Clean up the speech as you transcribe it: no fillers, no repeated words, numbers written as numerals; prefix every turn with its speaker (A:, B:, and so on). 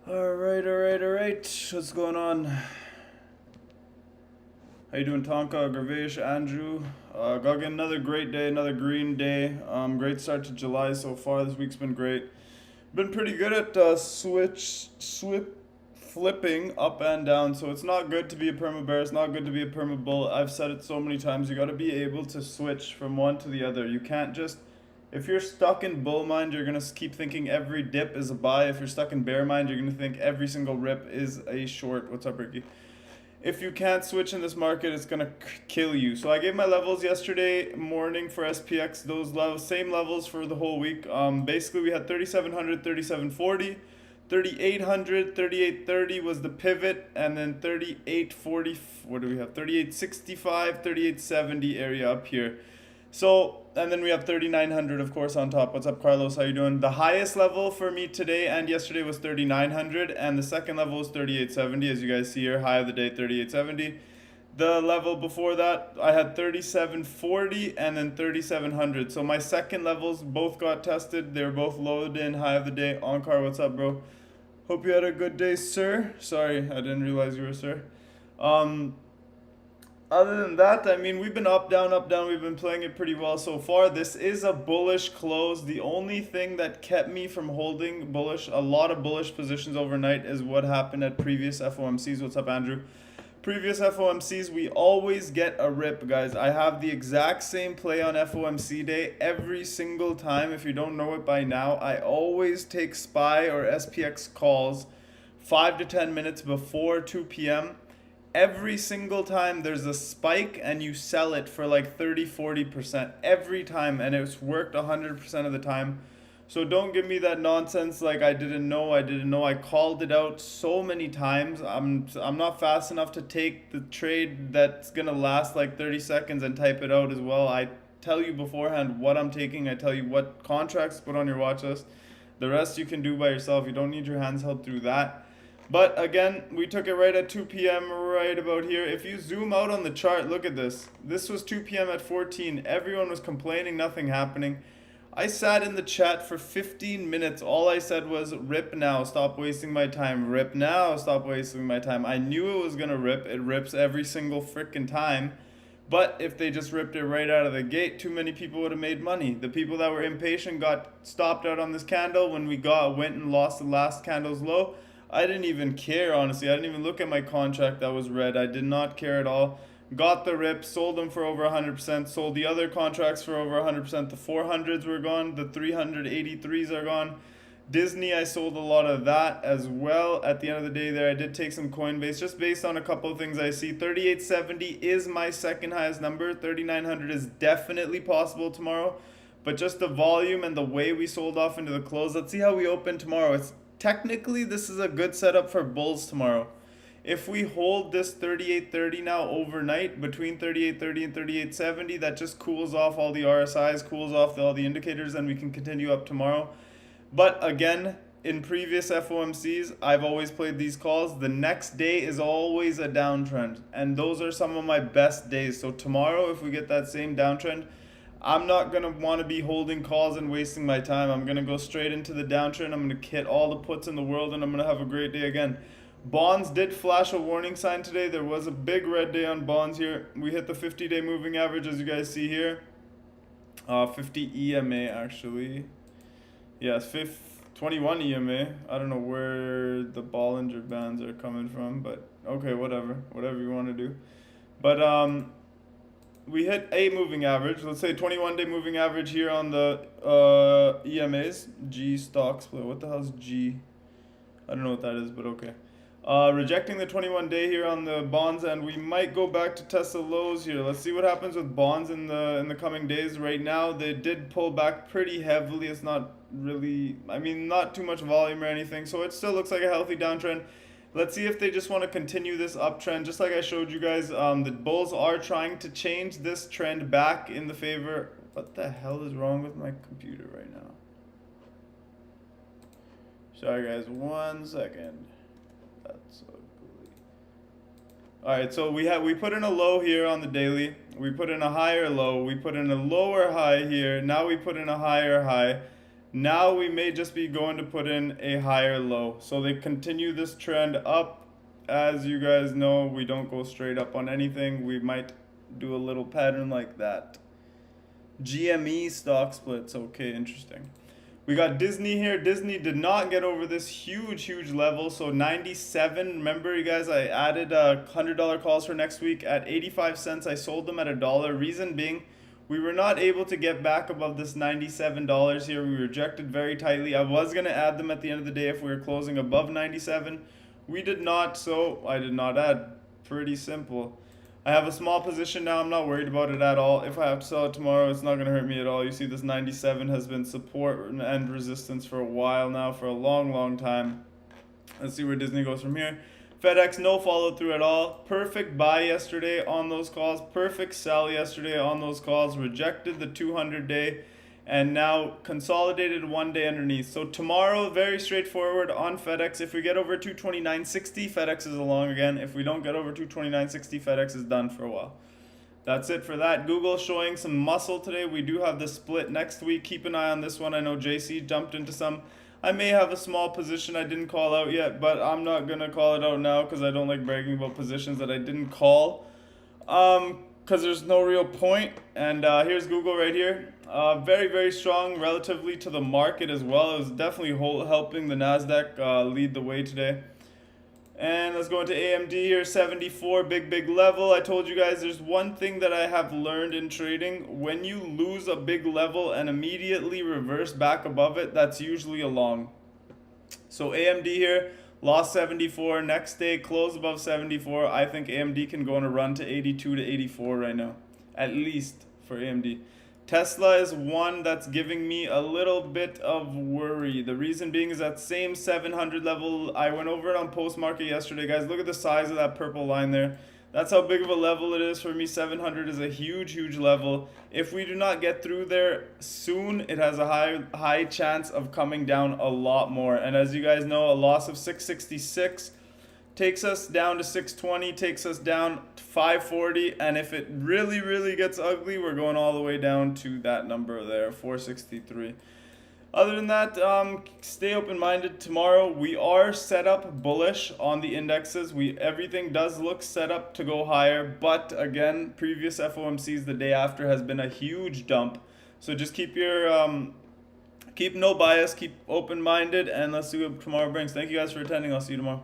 A: Alright. What's going on? How you doing, Tonka, Gravesh, Andrew? Got another great day, another green day. Great start to July so far. This week's been great. Been pretty good at flipping up and down. So it's not good to be a perma bear. It's not good to be a perma bull. I've said it so many times. You got to be able to switch from one to the other. You can't just if you're stuck in bull mind, you're gonna keep thinking every dip is a buy. If you're stuck in bear mind, you're gonna think every single rip is a short. What's up, Ricky? If you can't switch in this market, it's gonna kill you. So I gave my levels yesterday morning for SPX. Those levels, same levels for the whole week. Basically we had 3700, 3740, 3800, 3830 was the pivot, and then 3840. What do we have? 3865, 3870 area up here. So, and then we have 3900 of course on top. What's up, Carlos? How you doing? The highest level for me today and yesterday was 3900, and the second level was 3870, as you guys see here. High of the day, 3870. The level before that, I had 3740 and then 3700. So my second levels both got tested. They were both loaded in. High of the day. Onkar, what's up, bro? Hope you had a good day, sir. Sorry, I didn't realize you were sir. Other than that, I mean, we've been up, down, up, down. We've been playing it pretty well so far. This is a bullish close. The only thing that kept me from holding a lot of bullish positions overnight is what happened at previous FOMCs. What's up, Andrew? Previous FOMCs, we always get a rip, guys. I have the exact same play on FOMC day every single time. If you don't know it by now, I always take SPY or SPX calls 5 to 10 minutes before 2 p.m. Every single time there's a spike and you sell it for like 30-40% every time, and it's worked 100% of the time. So don't give me that nonsense like I didn't know. I called it out so many times. I'm not fast enough to take the trade that's gonna last like 30 seconds and type it out as well. I tell you beforehand what I'm taking. I tell you what contracts to put on your watch list. The rest you can do by yourself. You don't need your hands held through that. But again, we took it right at 2 p.m. right about here. If you zoom out on the chart, look at this. This was 2 p.m. at 14. Everyone was complaining, nothing happening. I sat in the chat for 15 minutes. All I said was, rip now, stop wasting my time. Rip now, stop wasting my time. I knew it was going to rip. It rips every single freaking time. But if they just ripped it right out of the gate, too many people would have made money. The people that were impatient got stopped out on this candle. When we went and lost the last candle's low, I didn't even care, honestly. I didn't even look at my contract that was red. I did not care at all. Got the rip, sold them for over 100%, sold the other contracts for over 100%. The 400s were gone, the 383s are gone. Disney, I sold a lot of that as well. At the end of the day there, I did take some Coinbase just based on a couple of things I see. 3870 is my second highest number. 3900 is definitely possible tomorrow. But just the volume and the way we sold off into the close. Let's see how we open tomorrow. Technically, this is a good setup for bulls tomorrow. If we hold this 3830 now overnight, between 3830 and 3870, that just cools off all the RSIs, cools off all the indicators, and we can continue up tomorrow. But again, in previous FOMCs, I've always played these calls. The next day is always a downtrend, and those are some of my best days. So tomorrow, if we get that same downtrend, I'm not going to want to be holding calls and wasting my time. I'm going to go straight into the downtrend. I'm going to hit all the puts in the world, and I'm going to have a great day again. Bonds did flash a warning sign today. There was a big red day on bonds here. We hit the 50-day moving average, as you guys see here. 50 EMA, actually. Yes, 21 EMA. I don't know where the Bollinger Bands are coming from, but okay, whatever you want to do. But we hit a moving average. Let's say 21-day moving average here on the EMAs. G stock split. What the hell is G? I don't know what that is, but okay. Rejecting the 21-day here on the bonds, and we might go back to test the lows here. Let's see what happens with bonds in the coming days. Right now, they did pull back pretty heavily. It's not really, I mean, not too much volume or anything, so it still looks like a healthy downtrend. Let's see if they just want to continue this uptrend. Just like I showed you guys, the bulls are trying to change this trend back in the favor. What the hell is wrong with my computer right now? Sorry guys, 1 second. That's ugly. Alright, so we put in a low here on the daily. We put in a higher low. We put in a lower high here. Now we put in a higher high. Now we may just be going to put in a higher low. So they continue this trend up. As you guys know, we don't go straight up on anything. We might do a little pattern like that. GME stock splits. Okay, interesting. We got Disney here. Disney did not get over this huge level. So 97. Remember, you guys, I added $100 calls for next week at 85 cents. I sold them at $1. Reason being, we were not able to get back above this $97 here. We rejected very tightly. I was going to add them at the end of the day if we were closing above 97. We did not, so I did not add. Pretty simple. I have a small position now. I'm not worried about it at all. If I have to sell it tomorrow, it's not going to hurt me at all. You see this 97 has been support and resistance for a while now, for a long time. Let's see where Disney goes from here. FedEx, no follow through at all. Perfect buy yesterday on those calls. Perfect sell yesterday on those calls. Rejected the 200-day. And now consolidated 1 day underneath. So tomorrow, very straightforward on FedEx. If we get over 229.60, FedEx is along again. If we don't get over 229.60, FedEx is done for a while. That's it for that. Google showing some muscle today. We do have the split next week. Keep an eye on this one. I know JC jumped into some. I may have a small position I didn't call out yet, but I'm not going to call it out now because I don't like bragging about positions that I didn't call. Because there's no real point. And here's Google right here. Very strong relatively to the market as well. It was definitely helping the NASDAQ lead the way today. And let's go into AMD here, 74, big level. I told you guys there's one thing that I have learned in trading. When you lose a big level and immediately reverse back above it, that's usually a long. So AMD here, lost 74. Next day, close above 74. I think AMD can go on a run to 82 to 84 right now, at least for AMD. Tesla is one that's giving me a little bit of worry. The reason being is that same 700 level. I went over it on post market yesterday, guys. Look at the size of that purple line there. That's how big of a level it is for me. 700 is a huge level. If we do not get through there soon, it has a high chance of coming down a lot more. And as you guys know, a loss of 666 takes us down to 620, takes us down to 540, and if it really gets ugly, we're going all the way down to that number there, 463. Other than that, stay open-minded. Tomorrow we are set up bullish on the indexes. Everything does look set up to go higher, but again, previous FOMCs the day after has been a huge dump. So just keep no bias, keep open-minded, and let's see what tomorrow brings. Thank you guys for attending. I'll see you tomorrow.